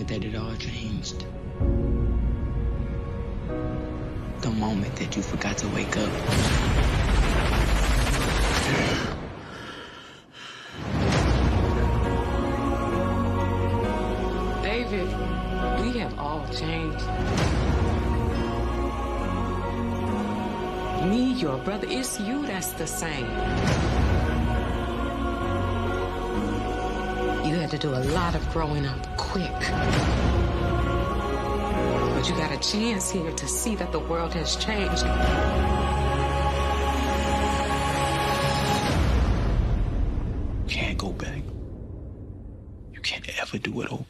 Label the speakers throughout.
Speaker 1: moment that it all changed. The moment that you forgot to wake up.
Speaker 2: David, we have all changed. Me, your brother, it's you that's the same. You had to do a lot of growing up quick. But you got a chance here to see that the world has changed.
Speaker 1: You can't go back. You can't ever do it over.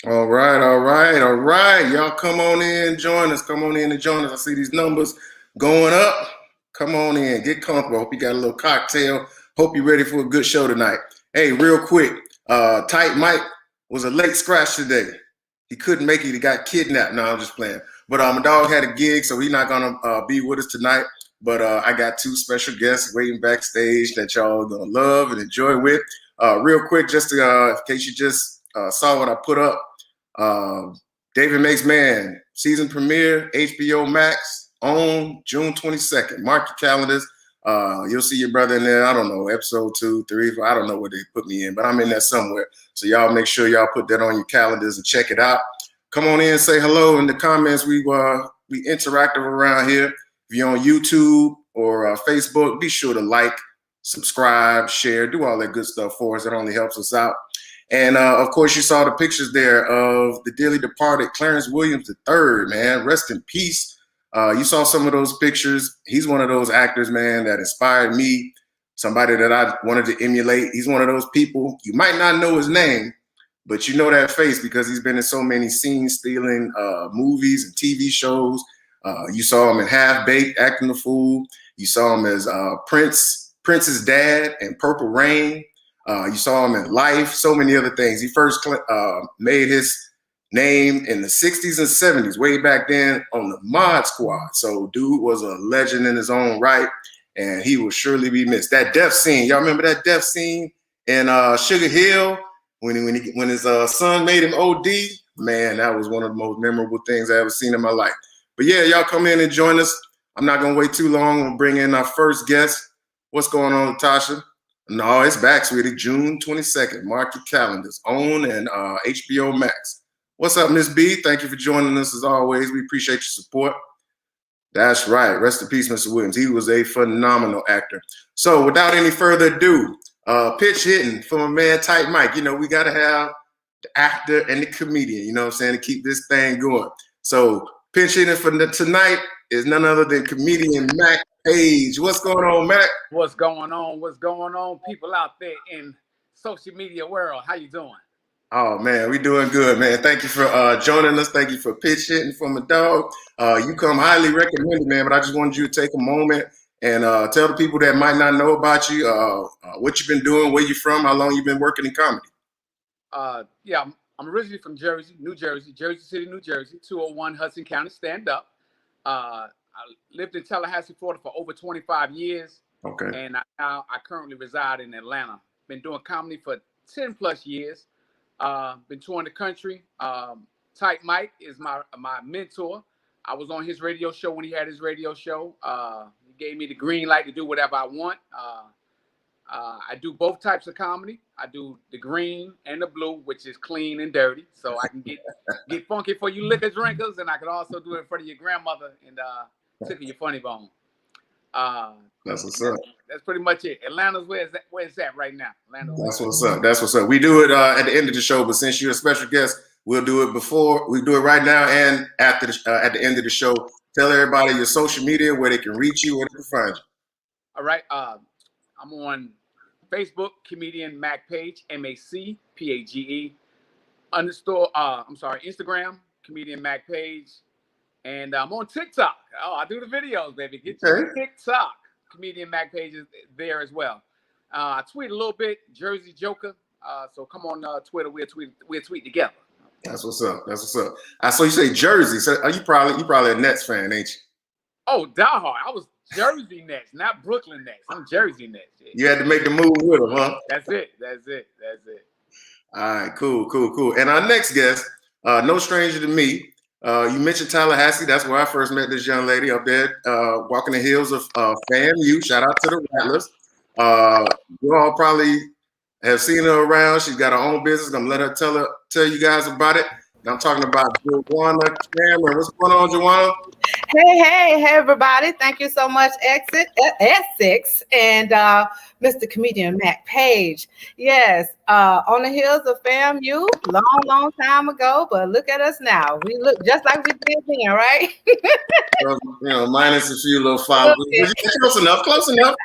Speaker 3: All right. Y'all come on in, join us. Come on in and join us. I see these numbers going up. Come on in, get comfortable. Hope you got a little cocktail. Hope you're ready for a good show tonight. Hey, real quick, Tight Mike was a late scratch today. He couldn't make it. He got kidnapped. No, I'm just playing. But my dog had a gig, so he's not going to be with us tonight. But I got two special guests waiting backstage that y'all are going to love and enjoy with. Real quick, just to, in case you just saw what I put up, David Makes Man, season premiere, HBO Max, on June 22nd. Mark your calendars. You'll see your brother in there. I don't know, episode 2, 3, 4. I don't know where they put me in, but I'm in there somewhere. So y'all make sure y'all put that on your calendars and check it out. Come on in and say hello in the comments. We interactive around here. If you're on YouTube or Facebook, be sure to like, subscribe, share, do all that good stuff for us. That only helps us out. And, of course, you saw the pictures there of the dearly departed Clarence Williams III, man. Rest in peace. You saw some of those pictures. He's one of those actors, man, that inspired me, somebody that I wanted to emulate. He's one of those people. You might not know his name, but you know that face because he's been in so many scene-stealing movies and TV shows. You saw him in Half Baked, acting the fool. You saw him as Prince's dad in Purple Rain. You saw him in Life, so many other things. He first made his name in the 60s and 70s, way back then on the Mod Squad. So dude was a legend in his own right, and he will surely be missed. That death scene, y'all remember that death scene in Sugar Hill when his son made him OD? Man, that was one of the most memorable things I ever seen in my life. But yeah, y'all come in and join us. I'm not going to wait too long. We'll bring in our first guest. What's going on, Natasha? No, it's back, sweetie. June 22nd. Mark your calendars. On and HBO Max. What's up, Miss B? Thank you for joining us as always. We appreciate your support. That's right. Rest in peace, Mr. Williams. He was a phenomenal actor. So without any further ado, pitch hitting for my man Tight Mike. You know, we got to have the actor and the comedian, you know what I'm saying, to keep this thing going. So pitch hitting for tonight is none other than comedian Mac Page. What's going on, Mac?
Speaker 4: What's going on? What's going on, people out there in social media world? How you doing?
Speaker 3: Oh, man, we doing good, man. Thank you for joining us. Thank you for pitch hitting for my dog. You come highly recommended, man, but I just wanted you to take a moment and tell the people that might not know about you, what you've been doing, where you're from, how long you've been working in comedy.
Speaker 4: Yeah, I'm originally from Jersey City, New Jersey, 201 Hudson County, stand up. I lived in Tallahassee, Florida for over 25 years.
Speaker 3: Okay.
Speaker 4: And I currently reside in Atlanta. Been doing comedy for 10 plus years. Been touring the country. Tight Mike is my mentor. I was on his radio show when he had his radio show. He gave me the green light to do whatever I want. I do both types of comedy. I do the green and the blue, which is clean and dirty. So I can get funky for you liquor drinkers, and I can also do it in front of your grandmother and tickle your funny bone.
Speaker 3: That's what's up.
Speaker 4: That's pretty much it. Atlanta's where it's at right now.
Speaker 3: That's what's up. That's what's up. We do it at the end of the show, but since you're a special guest, we'll do it before. We do it right now and after at the end of the show. Tell everybody your social media, where they can reach you, where they can find you.
Speaker 4: All right. I'm on Facebook, comedian Mac Page, MacPage. Instagram, comedian Mac Page, and I'm on TikTok. Oh, I do the videos, baby. Get your TikTok. Comedian Mac Page is there as well. I tweet a little bit, Jersey Joker. So come on Twitter. We'll tweet together.
Speaker 3: That's what's up. That's what's up. I saw you say Jersey. So are you probably a Nets fan, ain't you?
Speaker 4: Oh, diehard. I was Jersey Nets, not Brooklyn Nets. I'm Jersey Nets. Yeah.
Speaker 3: You had to make the move with them, huh?
Speaker 4: That's it.
Speaker 3: All right, cool. And our next guest, no stranger to me. You mentioned Tallahassee. That's where I first met this young lady up there, walking the hills of FAMU. Shout out to the Rattlers. You all probably have seen her around. She's got her own business. I'm gonna let her tell you guys about it. I'm talking about Joanna Cameron. What's going on, Joanna?
Speaker 5: Hey, everybody. Thank you so much, Essex, and Mr. Comedian Mac Page. Yes, on the hills of FAMU, long time ago, but look at us now. We look just like we did then, right?
Speaker 3: Minus a few little followers. Close enough.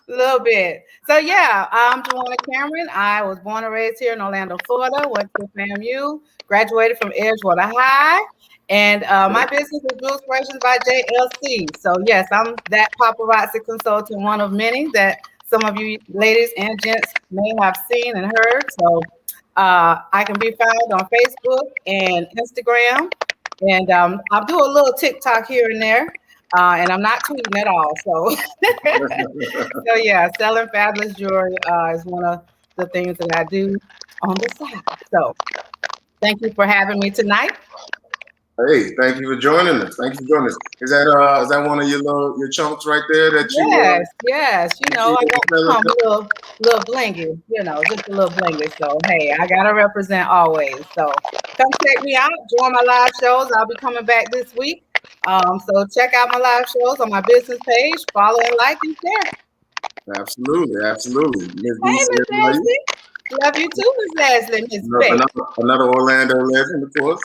Speaker 5: A little bit. So yeah, I'm Joanna Cameron. I was born and raised here in Orlando, Florida. Went to FAMU, graduated from Edgewater High, and my business is Blue Inspirations by JLC. So yes, I'm that paparazzi consultant, one of many that some of you ladies and gents may have seen and heard. So I can be found on Facebook and Instagram, and I'll do a little TikTok here and there. And I'm not tweeting at all. So, so yeah, selling fabulous jewelry is one of the things that I do on the side. So thank you for having me tonight.
Speaker 3: Hey, thank you for joining us. Is that one of your chunks right there that you?
Speaker 5: Yes. You know, I got a little blingy. You know, just a little blingy. So hey, I gotta represent always. So come check me out. Join my live shows. I'll be coming back this week. So check out my live shows on my business page. Follow and like and share.
Speaker 3: Absolutely.
Speaker 5: Hey, Miss Leslie. Love you too, Miss Leslie.
Speaker 3: Another Orlando legend, of course.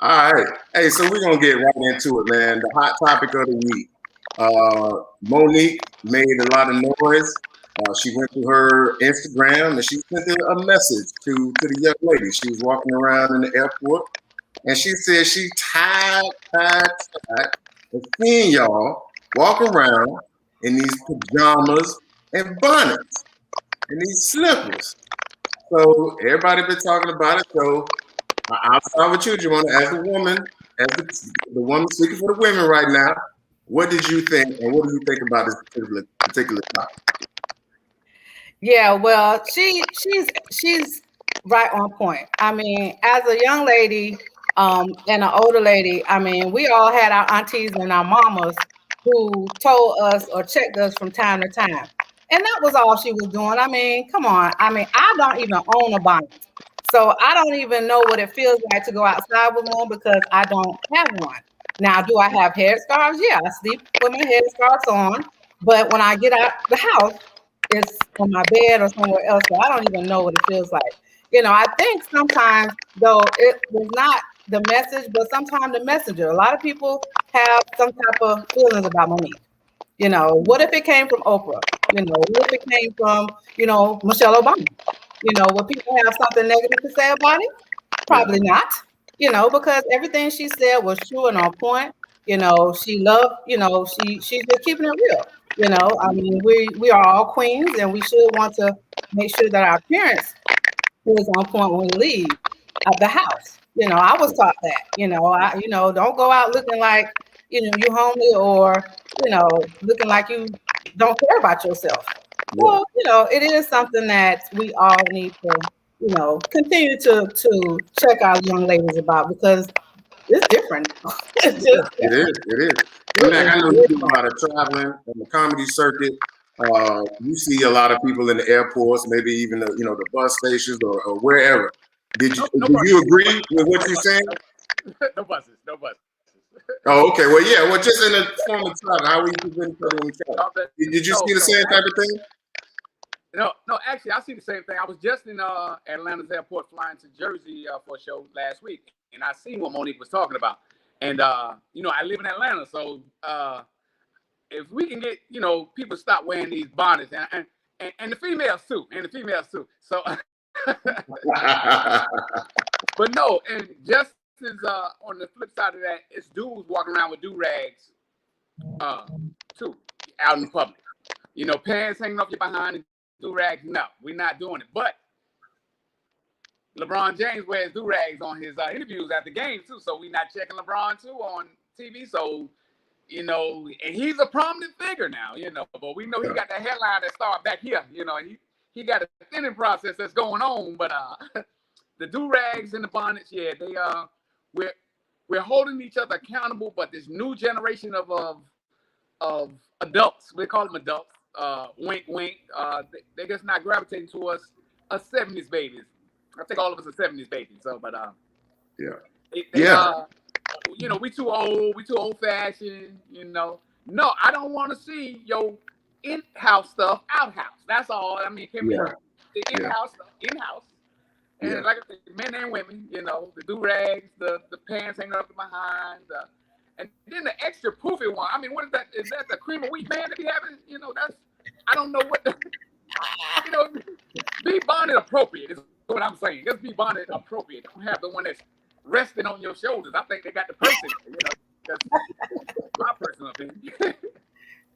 Speaker 3: All right. Hey, so we're gonna get right into it, man. The hot topic of the week. Monique made a lot of noise. She went to her Instagram and she sent a message to the young lady. She was walking around in the airport. And she said she tired of seeing y'all walk around in these pajamas and bonnets and these slippers. So everybody been talking about it. So I'll start with you, Joanna, as a woman, as the woman speaking for the women right now. What did you think, and what do you think about this particular topic?
Speaker 5: Yeah, well, she's right on point. I mean, as a young lady. And an older lady, I mean, we all had our aunties and our mamas who told us or checked us from time to time. And that was all she was doing. I mean, come on. I mean, I don't even own a bonnet. So I don't even know what it feels like to go outside with one because I don't have one. Now, do I have headscarves? Yeah, I sleep with my headscarves on. But when I get out the house, it's on my bed or somewhere else. So I don't even know what it feels like. You know, I think sometimes, though, it was not the message, but sometimes the messenger. A lot of people have some type of feelings about Monique. You know, what if it came from Oprah? You know, what if it came from, Michelle Obama? You know, would people have something negative to say about it? Probably not. You know, because everything she said was true and on point. You know, she loved, she's just keeping it real. You know, I mean, we are all queens and we should want to make sure that our appearance is on point when we leave the house. You know, I was taught that, don't go out looking like, you homely or, looking like you don't care about yourself. Well, it is something that we all need to, continue to check our young ladies about because it's different.
Speaker 3: It is. I know you do a lot of traveling on the comedy circuit. You see a lot of people in the airports, maybe even the bus stations or wherever. Did you agree with what you're saying?
Speaker 4: No buses.
Speaker 3: Oh, okay. Well, yeah. Well, just in the form of travel, how we present each other when we travel. Did you see the same type of thing?
Speaker 4: No. Actually, I see the same thing. I was just in Atlanta's airport flying to Jersey for a show last week, and I seen what Monique was talking about. And I live in Atlanta, so if we can get people stop wearing these bonnets and the females too, so But no, and just as on the flip side of that, it's dudes walking around with do-rags too, out in public. You know, pants hanging off your behind and do-rags. No, we're not doing it. But LeBron James wears do-rags on his interviews at the game too, so we're not checking LeBron too on TV. So, you know, and he's a prominent figure now, you know, but we know he got the headline that start back here, you know, and he got a thinning process that's going on. But the do-rags and the bonnets, yeah, they we're holding each other accountable, but this new generation of adults, we call them adults, wink wink, they're just not gravitating to us 70s babies. I think all of us are 70s babies. So, but you know, we too old fashioned. You know, no, I don't want to see your in-house stuff outhouse. That's all. I mean, can we the in-house stuff in-house? And like I said, men and women, you know, the do-rags, the pants hanging up behind, and then the extra poofy one. I mean, what is that? Is that the cream of wheat band that he having? You know, that's I don't know what the you know, be bonnet appropriate is what I'm saying. Just be bonnet appropriate. Don't have the one that's resting on your shoulders. I think they got the person. You know, that's my personal opinion.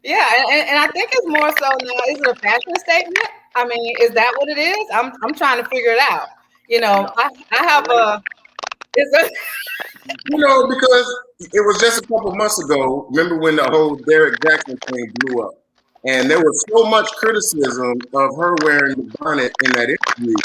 Speaker 5: Yeah, and I think it's more so now. Is it a fashion statement? I mean, is that what it is? I'm trying to figure it out. You know, I have a.
Speaker 3: You know, because it was just a couple months ago. Remember when the whole Derek Jackson thing blew up? And there was so much criticism of her wearing the bonnet in that interview.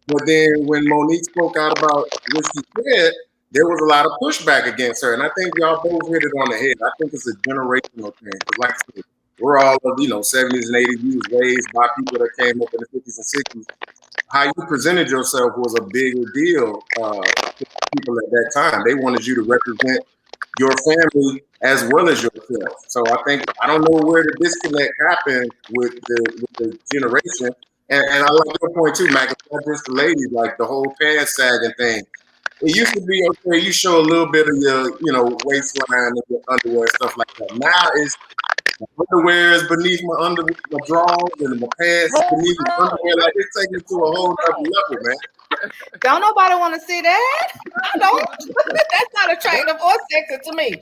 Speaker 3: But then when Monique spoke out about what she said, there was a lot of pushback against her. And I think y'all both hit it on the head. I think it's a generational thing. Because like I said, we're all of, 70s and 80s. You was raised by people that came up in the 50s and 60s. How you presented yourself was a bigger deal to people at that time. They wanted you to represent your family as well as yourself. So I don't know where the disconnect happened with the generation. And I like your point too, Mac. It's not just the ladies, like the whole pants sagging thing. It used to be okay, you show a little bit of your, waistline and your underwear and stuff like that. Now it's my underwear is beneath my drawers and my pants is beneath my underwear. Like it's taking it to a whole other level, man.
Speaker 5: Don't nobody want to see that. I don't. That's not attractive or sexy to me.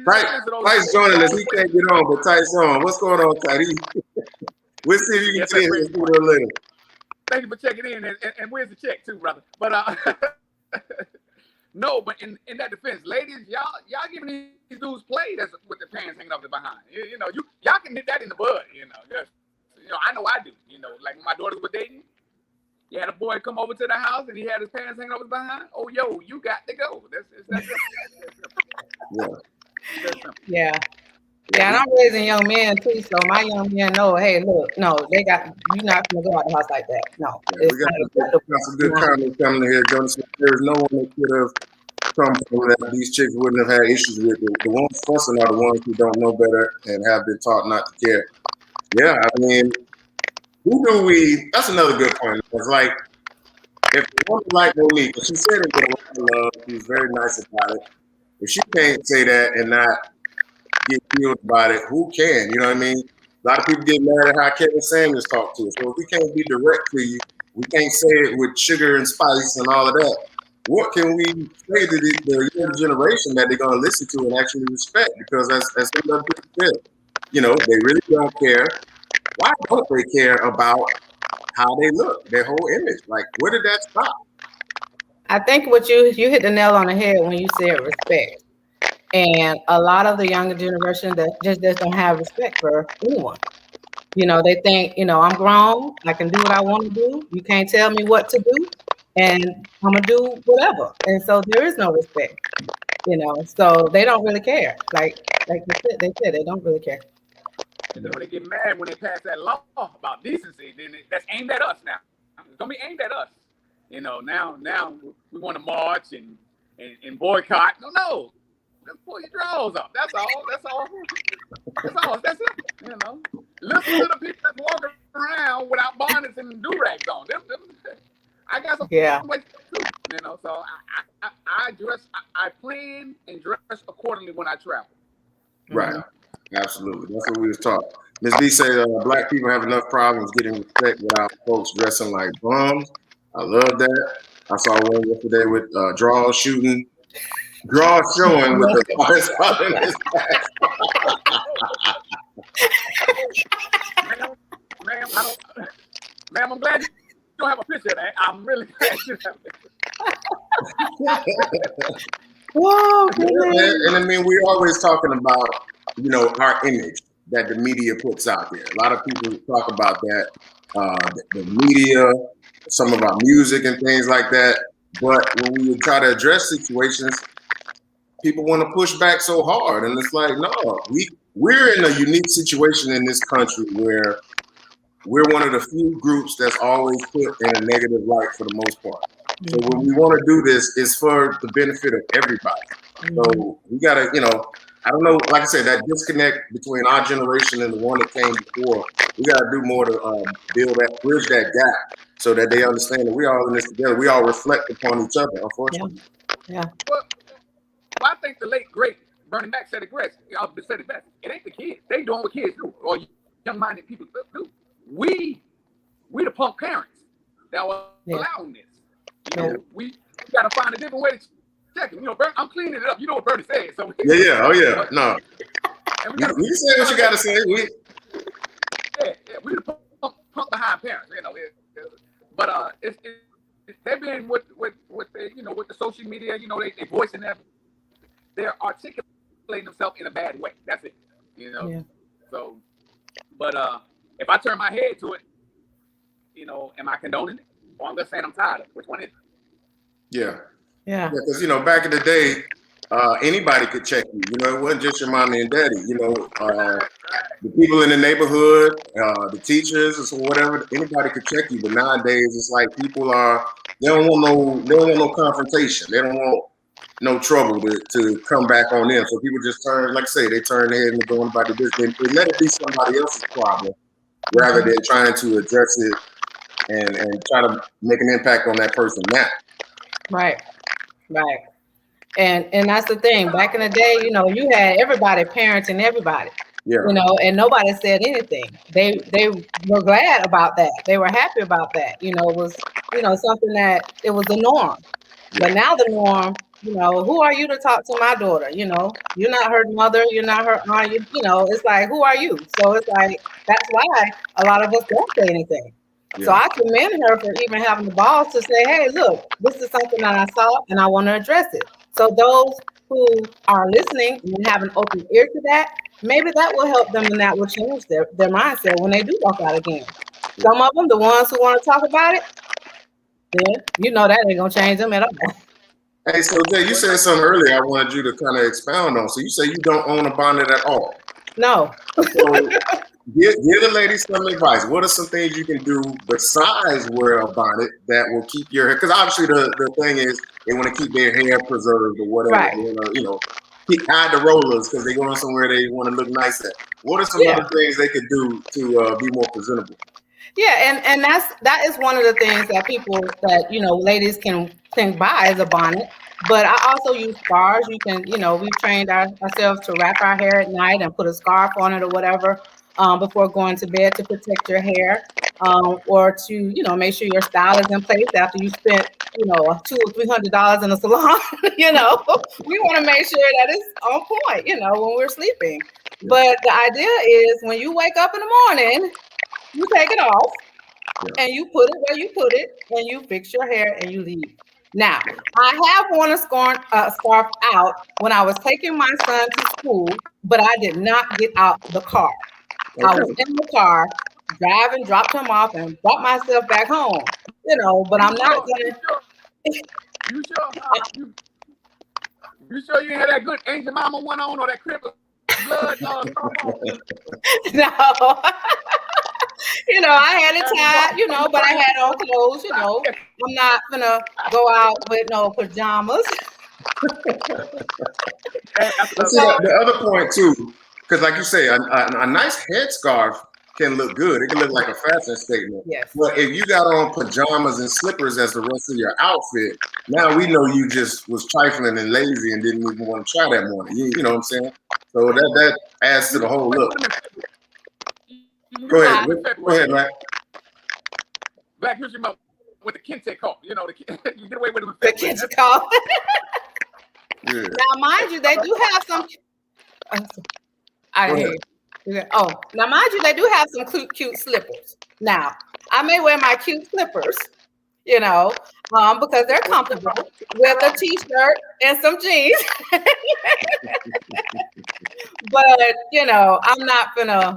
Speaker 3: Tice joining us. He can't get on, but Tice on. What's going on, Tice? We'll see if you can change this video later.
Speaker 4: Thank you for checking in, and where's the check too, brother? But no, but in that defense, ladies, y'all giving these dudes play that's with the pants hanging off the behind. You know, y'all can nip that in the bud. You know, just I know I do. You know, like when my daughters were dating. You had a boy come over to the house and he had his pants hanging over his behind. Oh, yo, you got to go. That's simple.
Speaker 5: Yeah. And I'm raising young men too, so my young men know, hey, look, no, you're not gonna go out the house like that. No.
Speaker 3: Yeah, we got some good comments coming in here, Jonas. There's no one that could have come from that these chicks wouldn't have had issues with it. The ones fussing are the ones who don't know better and have been taught not to care. Yeah, I mean, that's another good point. It's like, if a woman like Monique, she said it with a lot of love, she was very nice about it. If she can't say that and not get killed about it, who can? You know what I mean? A lot of people get mad at how Kevin Samuels talked to us. So if we can't be direct to you, we can't say it with sugar and spice and all of that. What can we say to the young generation that they're going to listen to and actually respect? Because as some other people said, they really don't care. Why don't they care about how they look, their whole image? Like, where did that stop?
Speaker 5: I think what you hit the nail on the head when you said respect. And a lot of the younger generation that just don't have respect for anyone. They think, I'm grown, I can do what I want to do. You can't tell me what to do, and I'm gonna do whatever. And so there is no respect, so they don't really care. Like they said, they don't really care.
Speaker 4: And then when they get mad when they pass that law about decency, then that's aimed at us now. It's gonna be aimed at us. Now we want to march and boycott. No. Just pull your drawers up. That's all. That's it. Listen to the people that walk around without bonnets and do-rags on. I got some ways too. So I plan and dress accordingly when I travel.
Speaker 3: Right. Absolutely. That's what we was taught. Ms. B said, black people have enough problems getting respect without folks dressing like bums. I love that. I saw one yesterday with draw shooting, draw showing with the fire spot in his back.
Speaker 4: Ma'am, I'm glad you don't have a picture of that. I'm really glad you have a picture.
Speaker 5: Whoa,
Speaker 3: and I mean, we're always talking about, you know, our image that the media puts out there. A lot of people talk about that, the media, some of our music and things like that. But when we try to address situations, people want to push back so hard, and it's like, no, we're in a unique situation in this country where we're one of the few groups that's always put in a negative light for the most part. So when we want to do this, it's for the benefit of everybody. So we gotta, you know, I don't know, like I said, that disconnect between our generation and the one that came before, we gotta do more to bridge that gap, so that they understand that we all in this together. We all reflect upon each other, unfortunately.
Speaker 5: Yeah.
Speaker 4: Well, I think the late great Bernie Mac said it best. Said it best. It ain't the kids. They doing what kids do, or young-minded people do. We the punk parents that were allowing this. You know, we got to find a different way to check it. You know, I'm cleaning it up. You know what Bernie said. So
Speaker 3: oh yeah, no. You say what you got to say. We
Speaker 4: the punk behind parents. You know, but they've been with the, you know, with the social media. You know, they voicing that. They're articulating themselves in a bad way. That's it. You know. Yeah. So, but if I turn my head to it, you know, am I condoning it? Or I'm just saying I'm tired of it. Which one is it?
Speaker 3: Yeah, because, you know, back in the day, anybody could check you. You know, it wasn't just your mommy and daddy. You know, the people in the neighborhood, the teachers, or whatever, anybody could check you. But nowadays, it's like people they don't want no confrontation. They don't want no trouble to come back on them. So people just turn, like I say, they turn their head and go about the business. They let it be somebody else's problem rather than trying to address it and try to make an impact on that person now.
Speaker 5: Right. And that's the thing. Back in the day, you know, you had everybody parenting everybody. Yeah. You know, and nobody said anything. They were glad about that. They were happy about that. You know, it was, you know, something that it was the norm. Yeah. But now the norm, you know, who are you to talk to my daughter? You know, you're not her mother, you're not her aunt. You know, it's like, who are you? So it's like, that's why a lot of us don't say anything. Yeah. So I commend her for even having the balls to say, hey, look, this is something that I saw and I want to address it. So those who are listening and have an open ear to that, maybe that will help them and that will change their mindset when they do walk out again. Yeah. Some of them, the ones who want to talk about it, then you know that ain't going to change them at all.
Speaker 3: Hey, so Jay, you said something earlier I wanted you to kind of expound on. So you say you don't own a bonnet at all.
Speaker 5: No.
Speaker 3: So give the ladies some advice. What are some things you can do besides wear a bonnet that will keep your hair? Because obviously the thing is they want to keep their hair preserved or whatever. Right. They want to, you know, hide the rollers because they're going somewhere they want to look nice at. What are some other things they could do to be more presentable?
Speaker 5: Yeah, and that is one of the things that people that, you know, ladies can buy as a bonnet. But I also use scarves. You can, you know, we've trained ourselves to wrap our hair at night and put a scarf on it or whatever before going to bed to protect your hair, or to, you know, make sure your style is in place after you spent, you know, $200 or $300 in a salon. You know, we want to make sure that it's on point, you know, when we're sleeping. But the idea is when you wake up in the morning, you take it off and you put it where you put it and you fix your hair and you leave. Now, I have worn a scarf out when I was taking my son to school, but I did not get out the car. Okay. I was in the car, driving, dropped him off, and brought myself back home. You know, but I'm not gonna.
Speaker 4: You sure you had that good Angel Mama one on or that cripple blood?
Speaker 5: No. You know, I had it tied, you know, but I had on clothes, you know. I'm not gonna go out with no pajamas.
Speaker 3: The other point too, because like you say, a nice headscarf can look good. It can look like a fashion statement.
Speaker 5: Yes.
Speaker 3: But if you got on pajamas and slippers as the rest of your outfit, now we know you just was trifling and lazy and didn't even want to try that morning. You know what I'm saying? So that adds to the whole look. Go ahead. Go ahead, Matt.
Speaker 4: Black History Month with the Kente call. You know, you get away with it.
Speaker 5: The Kente call.
Speaker 3: Yeah.
Speaker 5: Now, mind you, they do have some. I hear you. Oh, now mind you, they do have some cute slippers. Now, I may wear my cute slippers, you know, because they're comfortable with a t-shirt and some jeans. But you know, I'm not gonna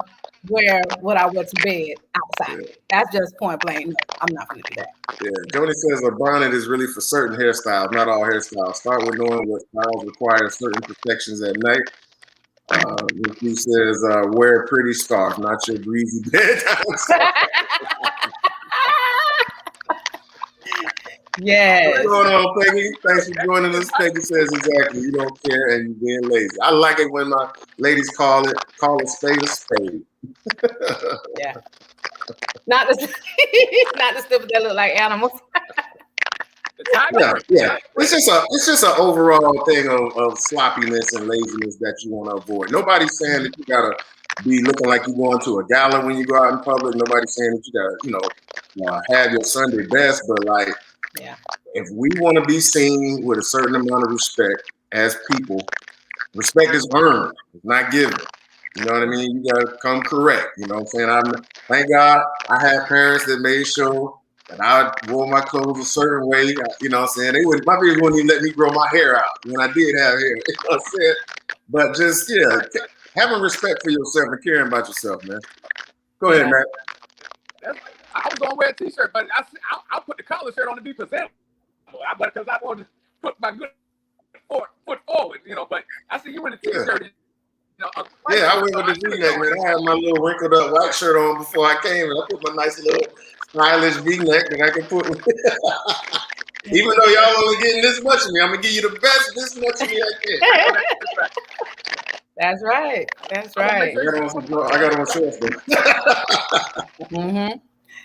Speaker 5: wear what I wear to bed outside. Yeah. That's just point blank. No, I'm not gonna do that.
Speaker 3: Yeah, Joni says a bonnet is really for certain hairstyles, not all hairstyles. Start with knowing what styles require certain protections at night. He says, wear a pretty scarf, not your breezy bedtime scarf.
Speaker 5: Yes.
Speaker 3: What's going on, Peggy? Thanks for joining us. Peggy says exactly. You don't care and you're being lazy. I like it when my ladies call a spade a spade.
Speaker 5: Yeah. Not the stuff that look like animals.
Speaker 3: Yeah. It's just an overall thing of sloppiness and laziness that you want to avoid. Nobody's saying that you gotta be looking like you're going to a gala when you go out in public. Nobody's saying that you gotta, have your Sunday best. But like, if we want to be seen with a certain amount of respect as people, respect is earned, it's not given. You know what I mean? You gotta come correct. You know what I'm saying? Thank God I had parents that made sure that I wore my clothes a certain way. You know what I'm saying? My parents wouldn't even let me grow my hair out when I did have hair. You know what I'm saying? But just having respect for yourself and caring about yourself, man. Go ahead, Matt.
Speaker 4: I was gonna wear a t-shirt, but I'll put the collar shirt on to be presentable. Because I want to put my good foot forward, you know. But I see you in a t-shirt.
Speaker 3: I went with the V-neck, man. I had my little wrinkled up white shirt on before I came, and I put my nice little stylish V-neck that I can put. Even though y'all only getting this much of me, I'm gonna give you the best this much of me I
Speaker 5: can. That's right. That's right.
Speaker 3: I got on shorts though.
Speaker 5: Mm-hmm.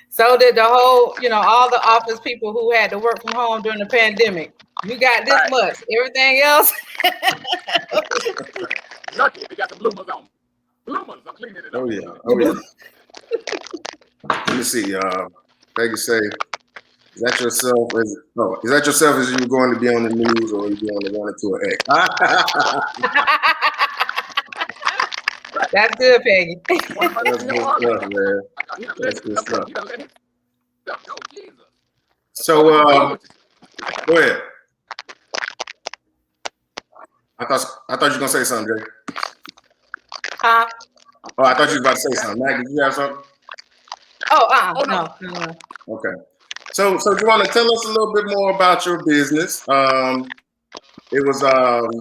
Speaker 5: So did the whole, all the office people who had to work from home during the pandemic. You got this much. Everything else.
Speaker 4: Lucky we got the bloomers on. Bloomers are cleaning it up.
Speaker 3: Oh yeah. Let me see. Peggy say, is that yourself as you were going to be on the news or are you going to run into an ex?
Speaker 5: That's good, Peggy.
Speaker 3: That's good stuff, man. That's good stuff. So, go ahead. I thought you were gonna say something, Jay.
Speaker 5: Huh?
Speaker 3: Oh, I thought you were about to say something. Maggie, did you have something?
Speaker 5: No.
Speaker 3: Okay. So do you want to tell us a little bit more about your business? It was I was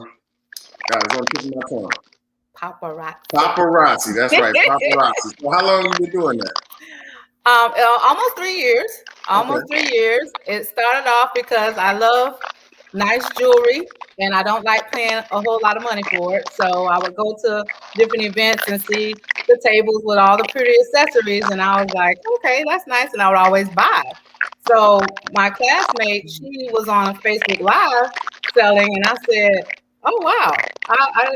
Speaker 3: on the tip of my tongue. Paparazzi, that's right, paparazzi. So how long have you been doing that?
Speaker 5: Almost 3 years. Almost 3 years. It started off because I love nice jewelry and I don't like paying a whole lot of money for it. So I would go to different events and see the tables with all the pretty accessories. And I was like, okay, that's nice. And I would always buy. So my classmate, she was on Facebook Live selling and I said, oh, wow, I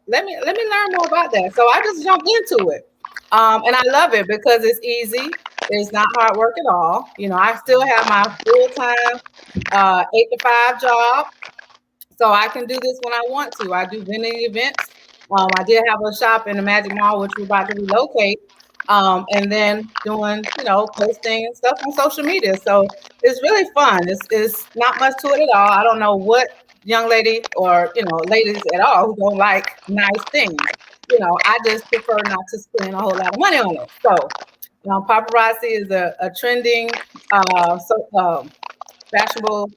Speaker 5: let me learn more about that. So I just jumped into it. And I love it because it's easy. It's not hard work at all. I still have my full-time 8 to 5 job. So I can do this when I want to. I do vending events. I did have a shop in the Magic Mall, which we're about to relocate. And then doing, posting and stuff on social media. So it's really fun. It's not much to it at all. I don't know what young lady or, ladies at all who don't like nice things. I just prefer not to spend a whole lot of money on it. So, paparazzi is a trending, fashionable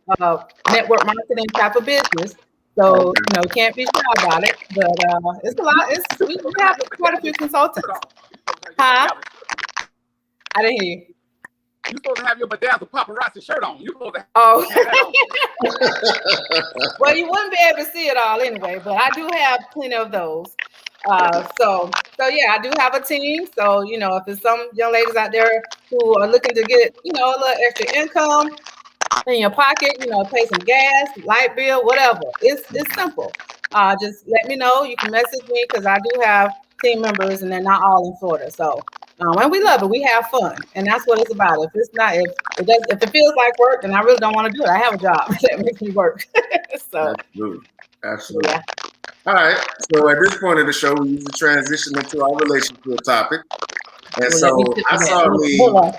Speaker 5: network marketing type of business. So, can't be shy about it. But it's a lot. We have quite a few consultants. Huh? I didn't hear you.
Speaker 4: You're supposed to have your bedazzled paparazzi shirt on. You're supposed to have
Speaker 5: Well, you wouldn't be able to see it all anyway, but I do have plenty of those. So yeah, I do have a team. So, if there's some young ladies out there who are looking to get, a little extra income in your pocket, pay some gas, light bill, whatever. It's simple. Just let me know. You can message me because I do have team members and they're not all in Florida. So And we love it. We have fun, and that's what it's about. If it's not, if it feels like work, then I really don't want to do it. I have a job that makes me work. So
Speaker 3: Absolutely.
Speaker 5: yeah.
Speaker 3: All right. So at this point of the show, we usually transition into our relationship topic. And
Speaker 5: Well,
Speaker 3: so I saw me.
Speaker 5: Hold on.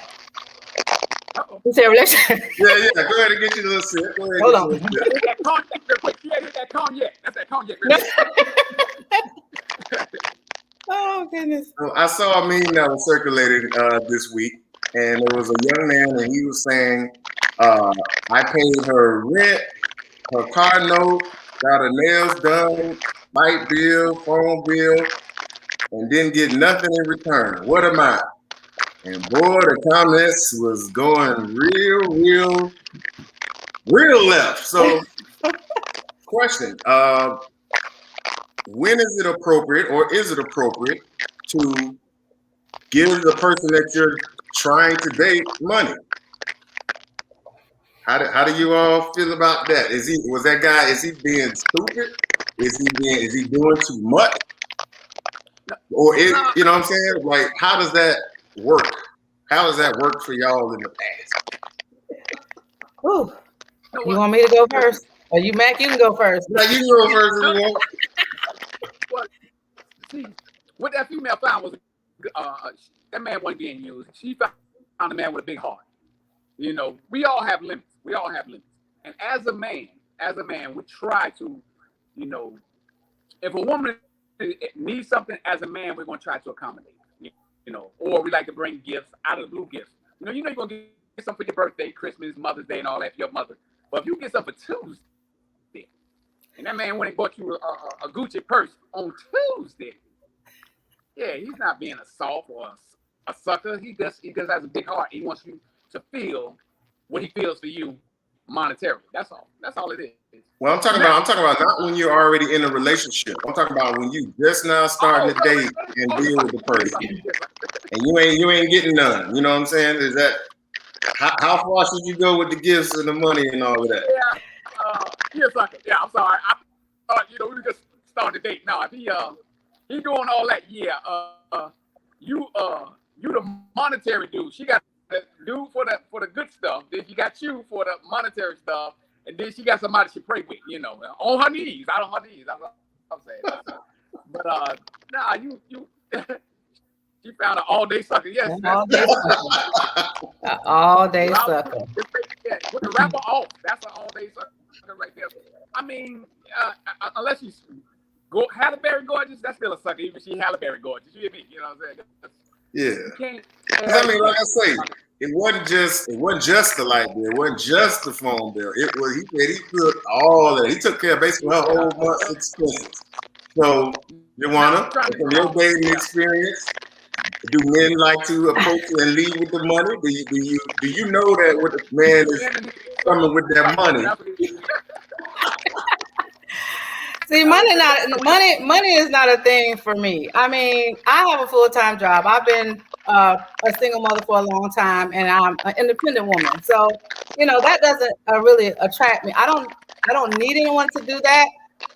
Speaker 5: You say relationship?
Speaker 3: Yeah. Go ahead and get you a little sip. Go ahead.
Speaker 5: Hold on.
Speaker 4: That cognac real quick. Yeah, hit that cognac. That's that cognac.
Speaker 5: Oh goodness.
Speaker 3: So I saw a meme that was circulating this week, and there was a young man, and he was saying, "I paid her rent, her car note, got her nails done, light bill, phone bill, and didn't get nothing in return. What am I?" And boy, the comments was going real left. So, question: when is it appropriate, or is it appropriate, to give the person that you're trying to date money? How do you all feel about that? Is he being stupid? Is he doing too much? Or you know what I'm saying? Like, how does that work? How does that work for y'all in the past?
Speaker 5: Ooh. You want me to go first? Or you, Mac, you can go first.
Speaker 3: No, you can go first if you want.
Speaker 4: Well, see, what that female found was that man wasn't being used. She found a man with a big heart. You know, we all have limits. And as a man, we try to, you know, if a woman needs something as a man, we're going to try to accommodate. You know, or we like to bring gifts out of the blue gifts. You know you're going to get something for your birthday, Christmas, Mother's Day, and all that for your mother. But if you get something for Tuesday, and that man went and bought you a Gucci purse on Tuesday, yeah, he's not being a soft or a sucker. He just has a big heart. He wants you to feel what he feels for you monetarily. That's all. That's all it is.
Speaker 3: Well, I'm talking about not when you're already in a relationship. I'm talking about when you just now starting to date and deal with the person, and you ain't getting none. You know what I'm saying? Is that how far should you go with the gifts and the money and all of that?
Speaker 4: Yeah, sucker. Yeah, I'm sorry. I thought we were just starting to date. Now, if he doing all that, you the monetary dude. She got the dude for the good stuff. Then she got you for the monetary stuff. And then she got somebody she pray with, on her knees. Out on her knees. That's what I'm saying. But you she found an all-day sucker. Yes.
Speaker 5: All-day sucker.
Speaker 4: With the rapper off. That's an all-day sucker right there. I mean, unless she's Halle Berry gorgeous, that's still a sucker. Even she Halle Berry gorgeous. You hear me? You know what I'm saying?
Speaker 3: Yeah. I mean, like I say, it wasn't just the light bill. It wasn't just the phone bill. It was. He said he took all of it. He took care of basically her whole month's expenses. So, Joanna, from your dating experience, do men like to approach and leave with the money? Do you know that when the man is coming with that money?
Speaker 5: See, money is not a thing for me. I mean, I have a full-time job. I've been a single mother for a long time, and I'm an independent woman. So, that doesn't really attract me. I don't need anyone to do that.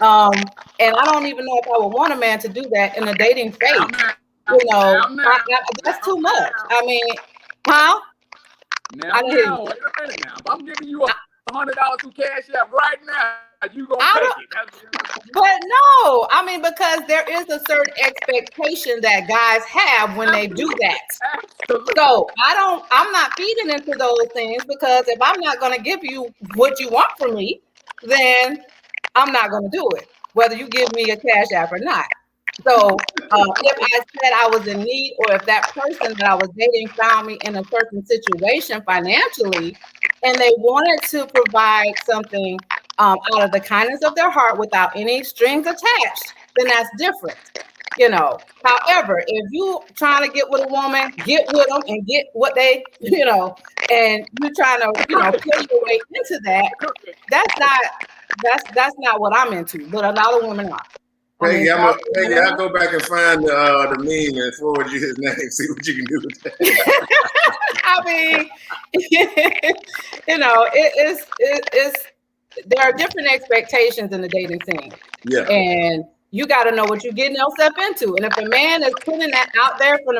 Speaker 5: And I don't even know if I would want a man to do that in a dating phase. That's too much. I mean, huh?
Speaker 4: Now, wait a minute now. If I'm giving you $100 through Cash App right now, you gonna take it.
Speaker 5: But no, I mean, because there is a certain expectation that guys have when they do that. So I'm not feeding into those things, because if I'm not gonna give you what you want from me, then I'm not gonna do it, whether you give me a Cash App or not. So if I said I was in need, or if that person that I was dating found me in a certain situation financially, and they wanted to provide something out of the kindness of their heart without any strings attached, then that's different. However, if you trying to get with a woman, get with them and get what they, and you're trying to, pay your way into that, that's not what I'm into, but a lot of women are.
Speaker 3: I'll go back and find the meme and forward you his name, see what you can do with that.
Speaker 5: I mean, it's there are different expectations in the dating scene.
Speaker 3: Yeah.
Speaker 5: And you got to know what you're getting yourself into. And if a man is putting that out there from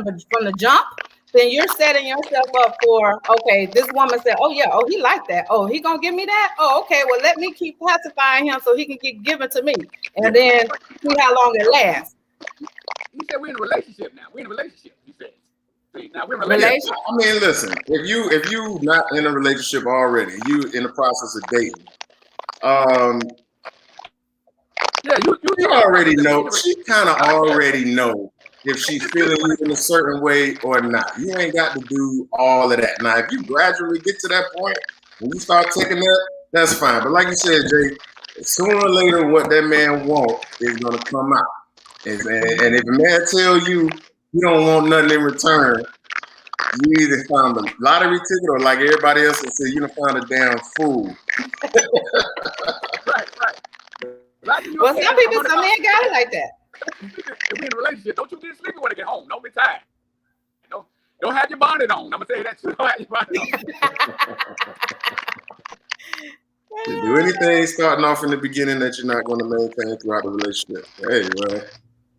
Speaker 5: the jump, then you're setting yourself up for, okay, this woman said, oh yeah, oh, he like that. Oh, he gonna give me that? Oh, okay, well, let me keep pacifying him so he can get given to me. And then see how long it lasts.
Speaker 4: He said we're in a relationship now. We're in a relationship, he said. See, now we're in a relationship.
Speaker 3: I mean, listen, if you not in a relationship already, you in the process of dating,
Speaker 4: yeah,
Speaker 3: you already know, she kind of already know if she's feeling you in a certain way or not. You ain't got to do all of that. Now, if you gradually get to that point, when you start taking that, that's fine. But like you said, Jay, sooner or later, what that man wants is going to come out. And if a man tell you don't want nothing in return, you either found a lottery ticket or like everybody else would say, you done found a damn fool.
Speaker 4: Right.
Speaker 5: Well, some people, some men got it like that.
Speaker 4: If we in a relationship, don't you get sleepy when I get home. Don't be tired. Don't have your bonnet on. I'm gonna tell you that too. Don't have your bonnet on.
Speaker 3: To do anything starting off in the beginning that you're not going to maintain throughout the relationship. Hey, well,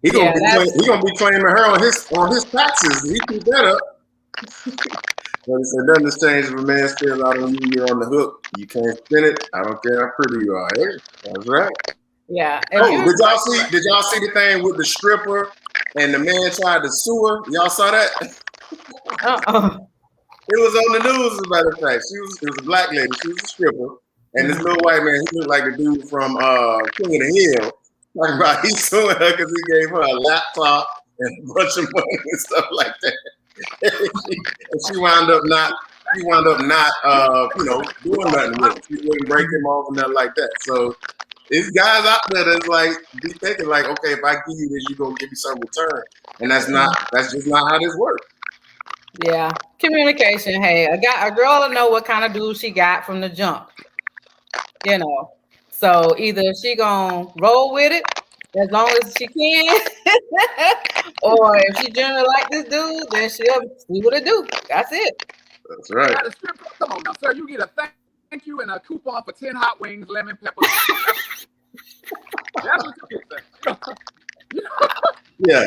Speaker 3: he gonna be claiming her on his taxes. He keep that up. But he said nothing has changed. If a man spends out on you, you're on the hook. You can't spend it. I don't care how pretty you are. Hey, that's right.
Speaker 5: Yeah.
Speaker 3: Oh, did y'all see the thing with the stripper and the man tried to sue her? Y'all saw that? It was on the news, as a matter of fact. It was a black lady. She was a stripper. And this little white man, he looked like the dude from King of the Hill. Talking about he's suing her because he gave her a laptop and a bunch of money and stuff like that. And she wound up not doing nothing with it. She wouldn't break him off and nothing like that. So there's guys out there that's like be thinking like, okay, if I give you this, you're gonna give me some return. And that's just not how this works.
Speaker 5: Yeah. Communication. Hey, a girl will know what kind of dude she got from the jump. You know. So either she gonna roll with it as long as she can, or if she generally like this dude, then she'll see what it do. That's it.
Speaker 3: That's right.
Speaker 4: Come on now, sir. You get a thank you and a coupon for 10 hot wings, lemon pepper. That's what you get, sir.
Speaker 3: Yeah.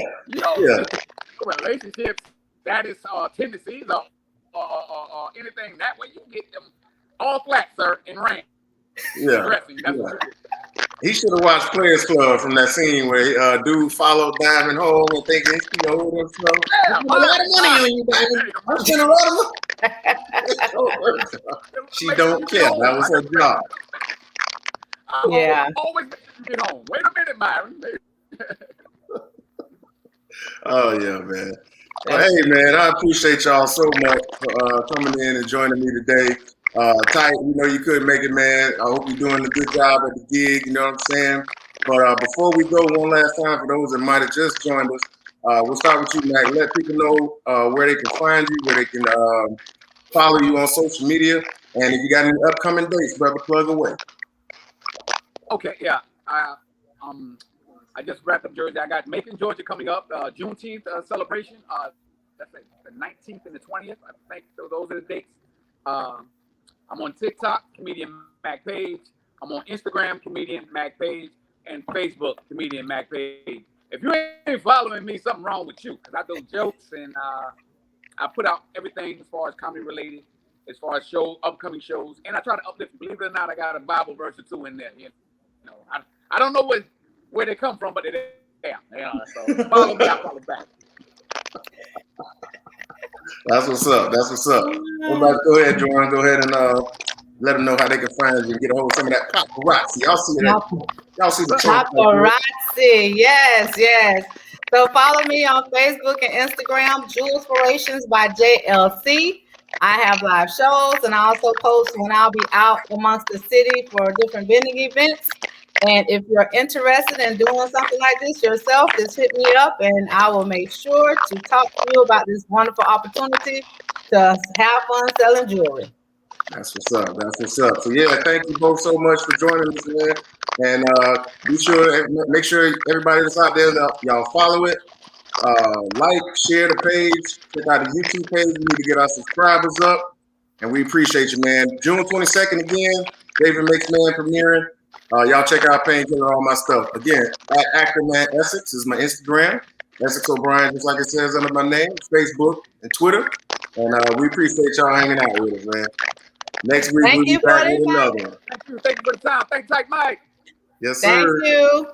Speaker 4: Relationships, status, tendencies, or anything that way, you get them all flat, sir, and ran.
Speaker 3: Yeah. He should have watched Players Club from that scene where dude followed Diamond home and thinking, a lot of money on you, Diamond. I spent a lot of money. She don't care. That was her job.
Speaker 4: Yeah. Always get home. Wait a minute, Myron.
Speaker 3: Oh yeah, man. Well, hey man, I appreciate y'all so much for coming in and joining me today. Ty, you couldn't make it, man. I hope you're doing a good job at the gig, you know what I'm saying? But before we go, one last time, for those that might have just joined us, we'll start with you, Mac. Let people know where they can find you, where they can follow you on social media, and if you got any upcoming dates, brother, plug away.
Speaker 4: Okay, yeah. I just wrapped up Jersey. I got Macon, Georgia coming up, Juneteenth celebration. That's like the 19th and the 20th. I think those are the dates. I'm on TikTok, Comedian Mac Page. I'm on Instagram, Comedian Mac Page, and Facebook, Comedian Mac Page. If you ain't following me, something wrong with you, because I do jokes and I put out everything as far as comedy related, as far as upcoming shows, and I try to uplift. Believe it or not, I got a Bible verse or two in there. I don't know where they come from, but they're there. So follow me, I follow back.
Speaker 3: That's what's up. Everybody, go ahead, Jordan. Go ahead and let them know how they can find you and get a hold of some of that paparazzi. Y'all see that? Y'all see the
Speaker 5: paparazzi? Yes. So follow me on Facebook and Instagram, Jewelspirations by JLC. I have live shows, and I also post when I'll be out amongst the city for different vending events. And if you're interested in doing something like this yourself, just hit me up and I will make sure to talk to you about this wonderful opportunity to have fun selling jewelry.
Speaker 3: That's what's up. So yeah, thank you both so much for joining us, man. And make sure everybody that's out there, y'all follow it. Like, share the page, check out the YouTube page. We need to get our subscribers up. And we appreciate you, man. June 22nd again, David Makes Man premiering. Y'all check out Painkiller, all my stuff. Again, at Actorman Essex is my Instagram. Essex O'Brien, just like it says under my name, Facebook and Twitter. And we appreciate y'all hanging out with us, man. Next week, we'll be back with another one.
Speaker 4: Thank you for the time. Thank you, Mike.
Speaker 3: Yes, sir.
Speaker 5: Thank you.